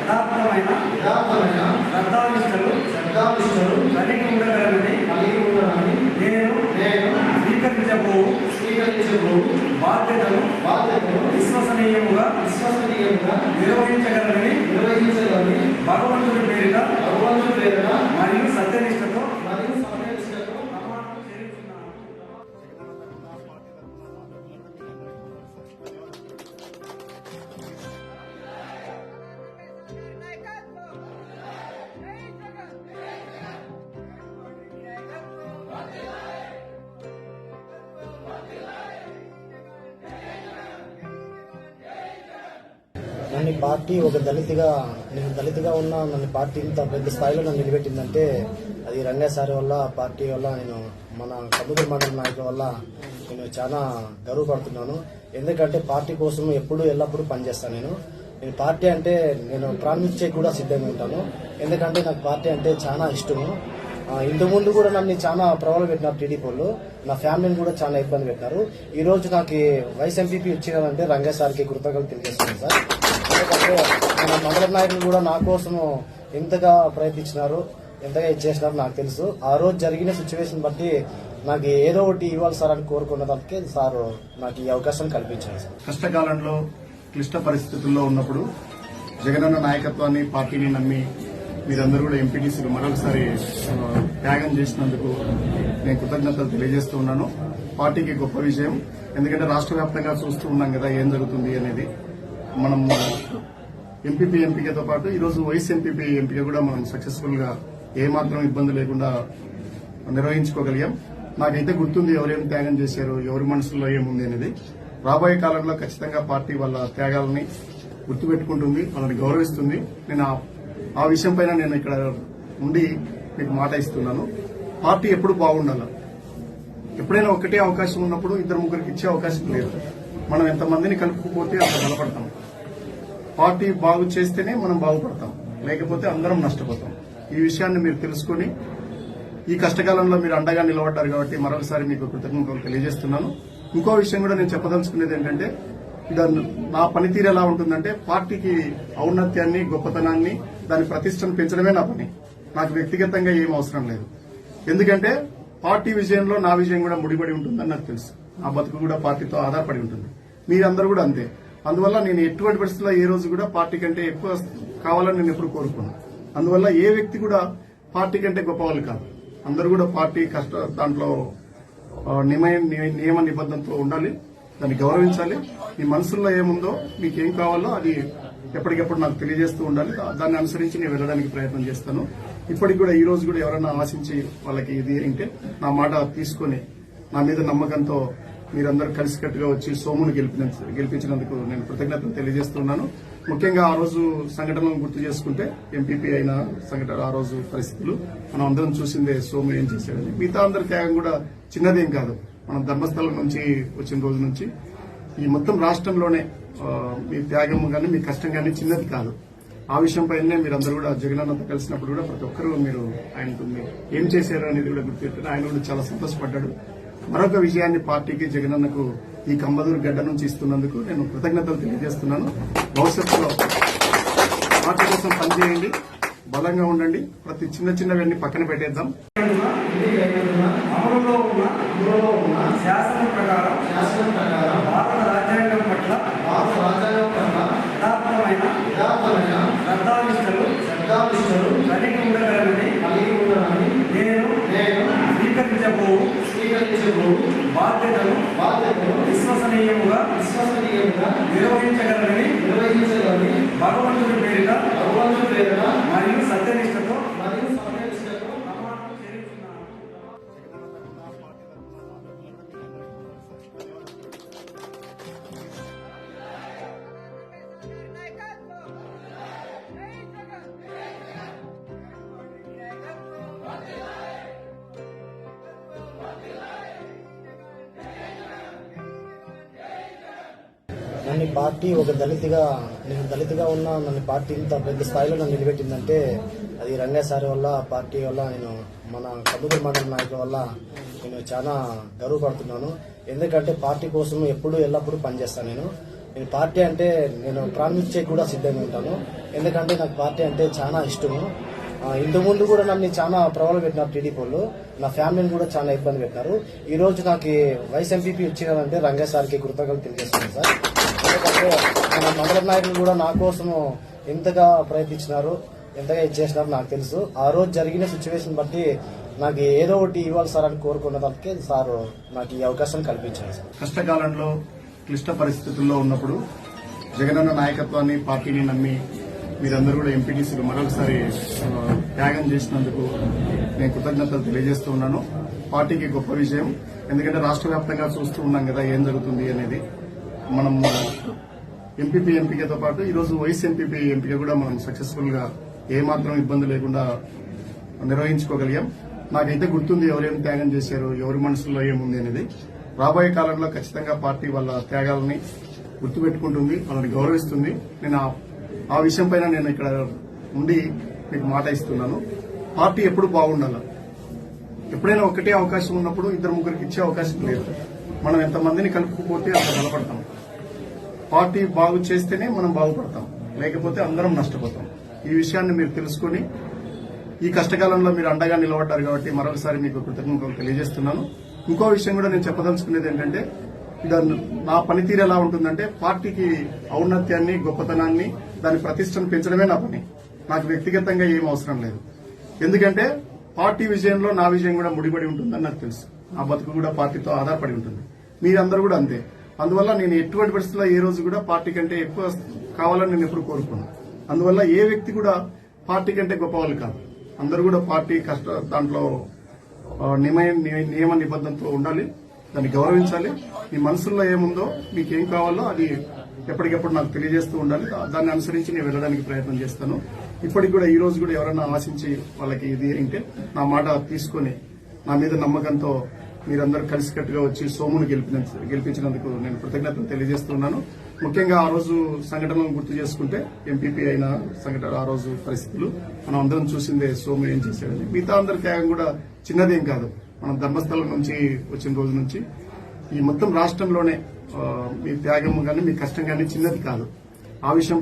యథార్థమైన శ్రద్ధానిష్టలు కలిగి ఉండగలనని నేను స్వీకరించబోవు బాధ్యతను విశ్వసనీయముగా నిర్వహించగలనని భగవంతుడి పేరిట మరియు సత్యనిష్టతో నన్ను పార్టీ ఒక నేను దళితుగా ఉన్న నన్ను పార్టీ ఇంత పెద్ద స్థాయిలో నన్ను నిలబెట్టిందంటే అది రంగా సార్ వల్ల, పార్టీ వల్ల, నేను మన కమ్యూనిటీ మండల నాయకుల వల్ల నేను చాలా గర్వపడుతున్నాను. ఎందుకంటే పార్టీ కోసం ఎల్లప్పుడూ పనిచేస్తాను. నేను పార్టీ అంటే నేను ప్రాణించే కూడా సిద్ధంగా ఉంటాను. ఎందుకంటే నాకు పార్టీ అంటే చాలా ఇష్టము. ఇంతకుముందు కూడా నన్ను చాలా ప్రభావం పెట్టినారు టీడీపీ వాళ్ళు. నా ఫ్యామిలీని కూడా చాలా ఇబ్బంది పెట్టినారు. ఈ రోజు నాకు వైస్ ఎంపీపీ వచ్చినారంటే రంగా సార్కి కృతజ్ఞతలు తెలియజేస్తున్నాను సార్. ఎందుకంటే మన మండల నాయకులు కూడా నా కోసం ఎంతగా ప్రయత్నించినారు, ఎంతగా ఇచ్చేసినారు నాకు తెలుసు. ఆ రోజు జరిగిన సిచ్యువేషన్ బట్టి నాకు ఏదో ఒకటి ఇవ్వాలి సార్ అని కోరుకున్న దానికి సార్ నాకు ఈ అవకాశం కల్పించారు సార్. కష్టకాలంలో క్లిష్ట పరిస్థితుల్లో ఉన్నప్పుడు జగనన్న నాయకత్వాన్ని, పార్టీని నమ్మి మీరందరూ కూడా ఎంపీటీసీలు మరొకసారి త్యాగం చేసినందుకు నేను కృతజ్ఞతలు తెలియజేస్తూ ఉన్నాను. పార్టీకి గొప్ప విజయం. ఎందుకంటే రాష్ట్ర వ్యాప్తంగా చూస్తూ ఉన్నాం కదా ఏం జరుగుతుంది అనేది. మనం ఎంపీపీ ఎంపికతో పాటు ఈరోజు వైస్ ఎంపీపీ ఎంపిక కూడా మనం సక్సెస్ఫుల్ గా ఏమాత్రం ఇబ్బంది లేకుండా నిర్వహించుకోగలిగాం. నాకైతే గుర్తుంది ఎవరేం త్యాగం చేశారు, ఎవరి మనసులో ఏముంది అనేది. రాబోయే కాలంలో ఖచ్చితంగా పార్టీ వాళ్ళ త్యాగాలని గుర్తుపెట్టుకుంటుంది, వాళ్ళని గౌరవిస్తుంది. నేను ఆ విషయం పైన నేను ఇక్కడ ఉండి మీకు మాట ఇస్తున్నాను. పార్టీ ఎప్పుడు బాగుండాలి. ఎప్పుడైనా ఒకటే అవకాశం ఉన్నప్పుడు ఇద్దరు ముగ్గురికి ఇచ్చే అవకాశం లేదు. మనం ఎంతమందిని కలుపుకుపోతే అంత బలపడతాం. పార్టీ బాగు చేస్తేనే మనం బాగుపడతాం, లేకపోతే అందరం నష్టపోతాం. ఈ విషయాన్ని మీరు తెలుసుకుని ఈ కష్టకాలంలో మీరు అండగా నిలబడ్డారు కాబట్టి మరొకసారి మీకు కృతజ్ఞతలు తెలియజేస్తున్నాను. ఇంకో విషయం కూడా నేను చెప్పదలుచుకునేది ఏంటంటే, నా పనితీరు ఎలా ఉంటుందంటే పార్టీకి ఔన్నత్యాన్ని, గొప్పతనాన్ని, దాని ప్రతిష్టను పెంచడమే నా పని. నాకు వ్యక్తిగతంగా ఏం అవసరం లేదు. ఎందుకంటే పార్టీ విజయంలో నా విజయం కూడా ముడిపడి ఉంటుందని నాకు తెలుసు. నా బతుకు కూడా పార్టీతో ఆధారపడి ఉంటుంది. మీరందరూ కూడా అంతే. అందువల్ల నేను ఎటువంటి పరిస్థితుల్లో ఏ రోజు కూడా పార్టీ కంటే ఎక్కువ కావాలని నేను ఎప్పుడు కోరుకున్నాను. అందువల్ల ఏ వ్యక్తి కూడా పార్టీ కంటే గొప్ప వాళ్ళు కాదు. అందరూ కూడా పార్టీ దాంట్లో నియమ నిబంధనతో ఉండాలి, దాన్ని గౌరవించాలి. మీ మనసుల్లో ఏముందో, మీకేం కావాలో అది ఎప్పటికెప్పుడు నాకు తెలియజేస్తూ ఉండాలి. దాన్ని అనుసరించి నేను వెళ్ళడానికి ప్రయత్నం చేస్తాను. ఇప్పటికి కూడా ఈ రోజు కూడా ఎవరైనా ఆశించి వాళ్ళకి ఇది అంటే నా మాట తీసుకుని నా మీద నమ్మకంతో మీరందరూ కలిసికట్టుగా వచ్చి సోమును గెలిపించినందుకు నేను కృతజ్ఞతలు తెలియజేస్తున్నాను. ముఖ్యంగా ఆ రోజు సంఘటనలను గుర్తు చేసుకుంటే ఎంపీపీ అయిన సంఘటన, ఆ రోజు పరిస్థితులు మనం అందరం చూసిందే. సోము ఏం చేశాడని. మిగతా అందరి త్యాగం కూడా చిన్నదేం కాదు. మనం ధర్మస్థలం నుంచి వచ్చిన రోజు నుంచి ఈ మొత్తం రాష్ట్రంలోనే మీ త్యాగం కానీ మీ కష్టం కానీ చిన్నది కాదు. ఆ విషయం పైనే మీరందరూ కూడా జగనన్నతో కలిసినప్పుడు కూడా ప్రతి ఒక్కరూ మీరు ఆయనకు ఏం చేశారు అనేది కూడా గుర్తుపెట్టారు. ఆయన కూడా చాలా సంతోషపడ్డాడు. మరొక విజయాన్ని పార్టీకి, జగనన్నకు ఈ కంబదూరు గడ్డ నుంచి ఇస్తున్నందుకు నేను కృతజ్ఞతలు తెలియజేస్తున్నాను. భవిష్యత్తులో పార్టీ కోసం పనిచేయండి, బలంగా ఉండండి. ప్రతి చిన్నవన్నీ పక్కన పెట్టేద్దాం. అమలులో ఉన్న శాసనం ప్రకారం భారత రాజ్యాంగం పట్ల యథార్థమైన శ్రద్ధానిష్టలు కలిగి ఉండగలనని నేను స్వీకరించబోవు బాధ్యతను విశ్వసనీయముగా నిర్వహించగలనని భగవంతుడి పేరిట మరియు సత్యనిష్టతో నన్ను పార్టీ నేను దళితుగా ఉన్న నన్ను పార్టీ ఇంత పెద్ద స్థాయిలో నన్ను నిలబెట్టిందంటే అది రంగా సార్ వల్ల, పార్టీ వల్ల, నేను మన కమ్యూనిటీ మండల నాయకుల వల్ల నేను చాలా గర్వపడుతున్నాను. ఎందుకంటే పార్టీ కోసం ఎల్లప్పుడూ పనిచేస్తాను. నేను పార్టీ అంటే నేను ప్రాణించే కూడా సిద్ధంగా ఉంటాను. ఎందుకంటే నాకు పార్టీ అంటే చాలా ఇష్టము. ఇంతకు ముందు కూడా నన్ను చాలా ప్రబలం పెట్టినారు టీడీపీ వాళ్ళు. నా ఫ్యామిలీని కూడా చాలా ఇబ్బంది పెట్టినారు. ఈ రోజు నాకు వైస్ ఎంపీపీ వచ్చినారంటే రంగయ్య సార్కి కృతజ్ఞతలు తెలియజేస్తున్నాను సార్. ఎందుకంటే మన మండల నాయకులు కూడా నా కోసం ఎంతగా ప్రయత్నించినారు, ఎంతగా ఇచ్చేసినారు నాకు తెలుసు. ఆ రోజు జరిగిన సిచ్యువేషన్ బట్టి నాకు ఏదో ఒకటి ఇవ్వాలి సార్ అని కోరుకున్న దానికి సార్ నాకు ఈ అవకాశం కల్పించారు సార్. కష్టకాలంలో క్లిష్ట పరిస్థితుల్లో ఉన్నప్పుడు జగనన్న నాయకత్వాన్ని పార్టీని నమ్మి మీరందరూ కూడా ఎంపీటీసీలు మరొకసారి త్యాగం చేసినందుకు నేను కృతజ్ఞతలు తెలియజేస్తూ ఉన్నాను. పార్టీకి గొప్ప విజయం. ఎందుకంటే రాష్ట్ర వ్యాప్తంగా చూస్తూ ఉన్నాం కదా ఏం జరుగుతుంది అనేది. మనం ఎంపీపీ ఎంపికతో పాటు ఈరోజు వైస్ ఎంపీపీ ఎంపిక కూడా మనం సక్సెస్ఫుల్ గా ఏమాత్రం ఇబ్బంది లేకుండా నిర్వహించుకోగలిగాం. నాకైతే గుర్తుంది ఎవరేం త్యాగం చేశారు, ఎవరి మనసులో ఏముంది అనేది. రాబోయే కాలంలో ఖచ్చితంగా పార్టీ వాళ్ళ త్యాగాలని గుర్తుపెట్టుకుంటుంది, వాళ్ళని గౌరవిస్తుంది. నేను ఆ విషయం పైన నేను ఇక్కడ ఉండి మీకు మాట ఇస్తున్నాను. పార్టీ ఎప్పుడు బాగుండాలి. ఎప్పుడైనా ఒకటే అవకాశం ఉన్నప్పుడు ఇద్దరు ముగ్గురికి ఇచ్చే అవకాశం లేదు. మనం ఎంతమందిని కలుపుకుపోతే అంత బలపడతాం. పార్టీ బాగు చేస్తేనే మనం బాగుపడతాం, లేకపోతే అందరం నష్టపోతాం. ఈ విషయాన్ని మీరు తెలుసుకుని ఈ కష్టకాలంలో మీరు అండగా నిలబడ్డారు కాబట్టి మరొకసారి మీకు కృతజ్ఞతలు తెలియజేస్తున్నాను. ఇంకో విషయం కూడా నేను చెప్పదలుచుకునేది ఏంటంటే, నా పనితీరు ఎలా ఉంటుందంటే పార్టీకి ఔన్నత్యాన్ని, గొప్పతనాన్ని, దాని ప్రతిష్టను పెంచడమే నా పని. నాకు వ్యక్తిగతంగా ఏం అవసరం లేదు. ఎందుకంటే పార్టీ విజయంలో నా విజయం కూడా ముడిపడి ఉంటుందని నాకు తెలుసు. నా బతుకు కూడా పార్టీతో ఆధారపడి ఉంటుంది. మీరందరూ కూడా అంతే. అందువల్ల నేను ఎటువంటి పరిస్థితుల్లో ఏ రోజు కూడా పార్టీ కంటే ఎక్కువ కావాలని నేను ఎప్పుడు కోరుకున్నాను. అందువల్ల ఏ వ్యక్తి కూడా పార్టీ కంటే గొప్ప వాళ్ళు కాదు. అందరూ కూడా పార్టీ దాంట్లో నియమ నిబంధనతో ఉండాలి, దాన్ని గౌరవించాలి. మీ మనసుల్లో ఏముందో, మీకేం కావాలో అది ఎప్పటికప్పుడు నాకు తెలియజేస్తూ ఉండాలి. దాన్ని అనుసరించి నేను వెళ్ళడానికి ప్రయత్నం చేస్తాను. ఇప్పటికి కూడా ఈ రోజు కూడా ఎవరైనా ఆశించి వాళ్ళకి ఇది అంటే నా మాట తీసుకుని నా మీద నమ్మకంతో మీరందరూ కలిసికట్టుగా వచ్చి సోమును గెలిపించినందుకు నేను కృతజ్ఞతలు తెలియజేస్తున్నాను. ముఖ్యంగా ఆ రోజు సంఘటనలను గుర్తు చేసుకుంటే ఎంపీపీ అయిన సంఘటన, ఆ రోజు పరిస్థితులు మనం అందరం చూసిందే. సోము ఏం చేశాడని. మిగతా అందరి త్యాగం కూడా చిన్నదేం కాదు. మనం ధర్మస్థలం నుంచి వచ్చిన రోజు నుంచి ఈ మొత్తం రాష్ట్రంలోనే మీ త్యాగం కానీ మీ కష్టం కానీ చిన్నది కాదు. ఆ విషయం